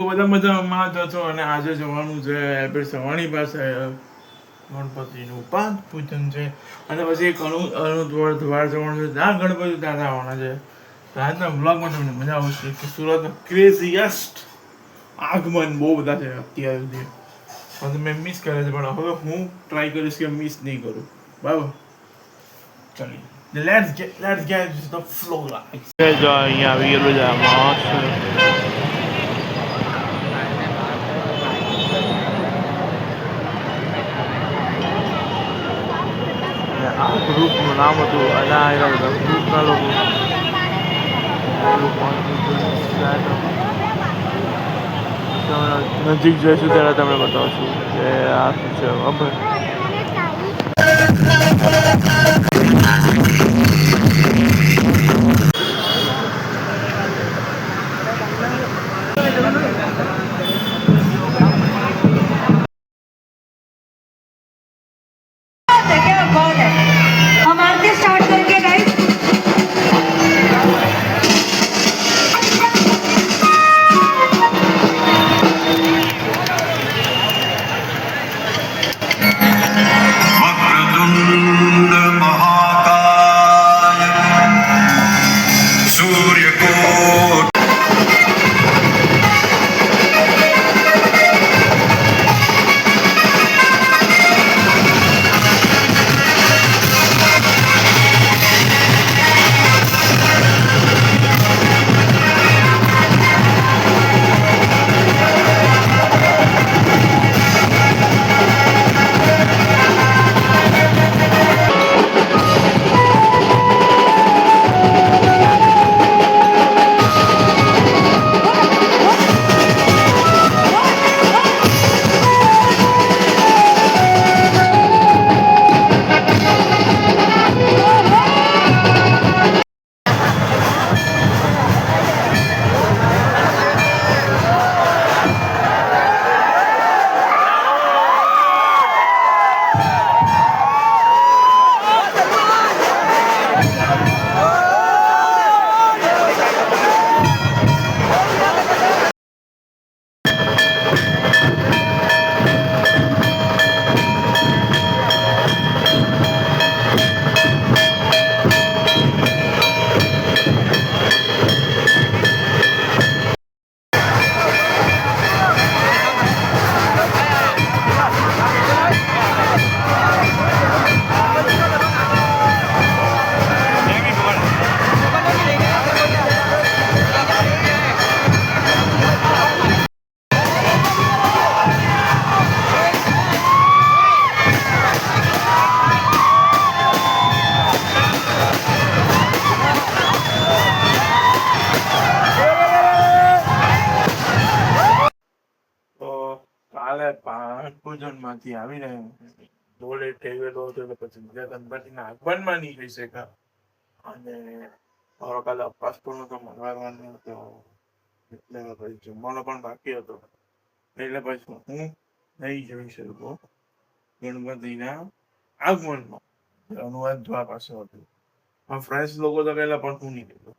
બધા મજામાં જ છો અને આજે જવાનું છે આપણે સવાણી પાસે ગણપતિનું પાંચ પૂજન છે અને પછી દ્વાર જવાનું છે ત્યાં ગણપતિ દાદા આવવાના છે. આજના વ્લોગમાં તમને મજા આવશે કે સુરતના ક્રેઝીએસ્ટ આગમન બહુ બધા છે અત્યાર સુધી પણ મેં મિસ કરે છે પણ હવે હું ટ્રાય કરીશ કે મિસ નહીં કરું બરાબર. ચાલીએ let's get the flow like. જો અહીંયા આવી ગયેલું છે મસ્ત આ ગ્રુપનું નામ હતું અને આ ગ્રુપના લોકો નજીક જઈશું ત્યારે તમને બતાવશું કે આ શું છે ખબર. પૂજનમાંથી આવીને ડોલે ટેવેલો હતો એટલે પછી બીજા ગણપતિના આગમનમાં નહીં થઈ શકા અને મારો કાલે અપાસ પણ હતો મંગળવારનો હતો એટલે પછી જમવાનો પણ બાકી હતો એટલે પછી હું નહીં જઈ શકું ગણપતિના આગમનમાં અનુવાદ દ્વાર પાસે હતું. ફ્રેન્ડ્સ લોકો તો ગયેલા પણ હું નહીં ગયેલો.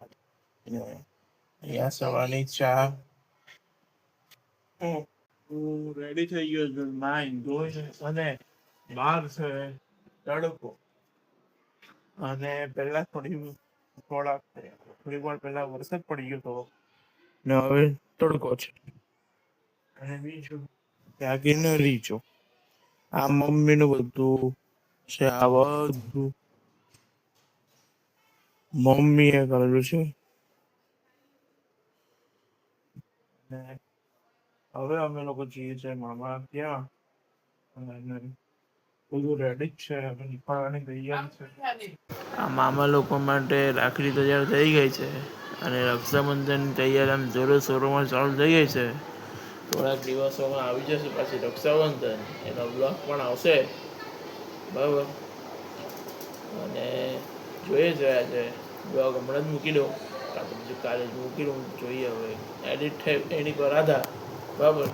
અહીંયા સવારની ચા રેડી થઈ ગયો છે નાઈન ધોઈને અને બહાર છે તડકો અને પહેલા થોડી વાર પહેલા વરસાદ પડી ગયો હતો ને હવે તડકો છે અને બીજું ત્યાં ગ્રીનરી છો આ મમ્મીનું બધું છે આ બધું મમ્મીએ કરેલું છે અને હવે અમે લોકો જઈએ છીએ મામા ત્યાં અને બધું રેડી જ છે હવે નીકળવાની તૈયારી છે. આ મામા લોકો માટે રાખડી તૈયાર થઈ ગઈ છે અને રક્ષાબંધનની તૈયારી આમ જોરો શોરોમાં ચાલુ થઈ ગઈ છે. થોડાક દિવસોમાં આવી જશે પાછી રક્ષાબંધન એનો બ્લોગ પણ આવશે બરાબર અને જોઈએ છે આજે બ્લોગ હમણાં જ મૂકી દઉં કાલે જ મૂકી દઉં જોઈએ હવે એડિટ થાય એની પર આધાર બરાબર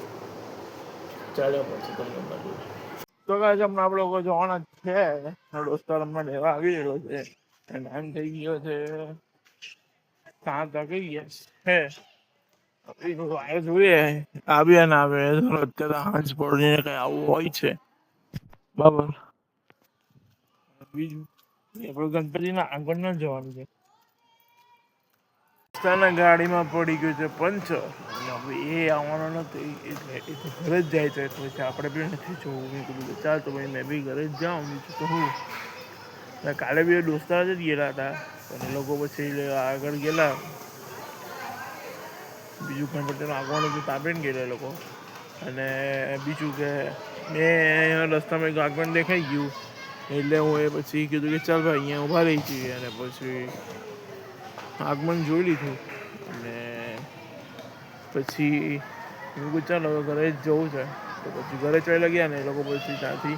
ચાલ્યો પછી તમને મળ્યું તો કાંઈ હમણાં આપણે લોકો જવાના છે દોસ્તાર હમણાં લેવા આવી રહ્યો છે ટાઈમ થઈ ગયો છે 7 વાગી ગયા છે એનું વાય જોઈએ આવે ને આવે અત્યારે હાંજ પડીને કઈ આવું હોય છે બરાબર. બીજું આપણે ગણપતિના આગળ જવાનું છે. રસ્તાના ગાડીમાં પડી ગયું છે પંચર. હવે એ આવવાનો નતો એટલે એ તો ઘરે જ જાય છે એટલે પછી આપણે બી નથી જોવું. મેં કીધું ચાલ તો ભાઈ મેં બી ઘરે જ જાઉં બીજું તો હું. કાલે બી દોસ્તાર જ ગયેલા હતા પણ એ લોકો પછી આગળ ગયેલા. બીજું ગણપતિનું આગવાનું હતું ત્યાં પણ ગયેલા એ લોકો. અને બીજું કે મેં રસ્તામાં એક આગમન દેખાઈ ગયું. એટલે હું એ પછી કીધું કે ચાલ ભાઈ અહીંયા ઊભા રહી જઈએ અને પછી આગમન જોઈ લીધું અને પછી હું ચાલો હવે ઘરે જ જવું છે તો પછી ઘરે ચાલ્યા ગયા ને એ લોકો પછી ત્યાંથી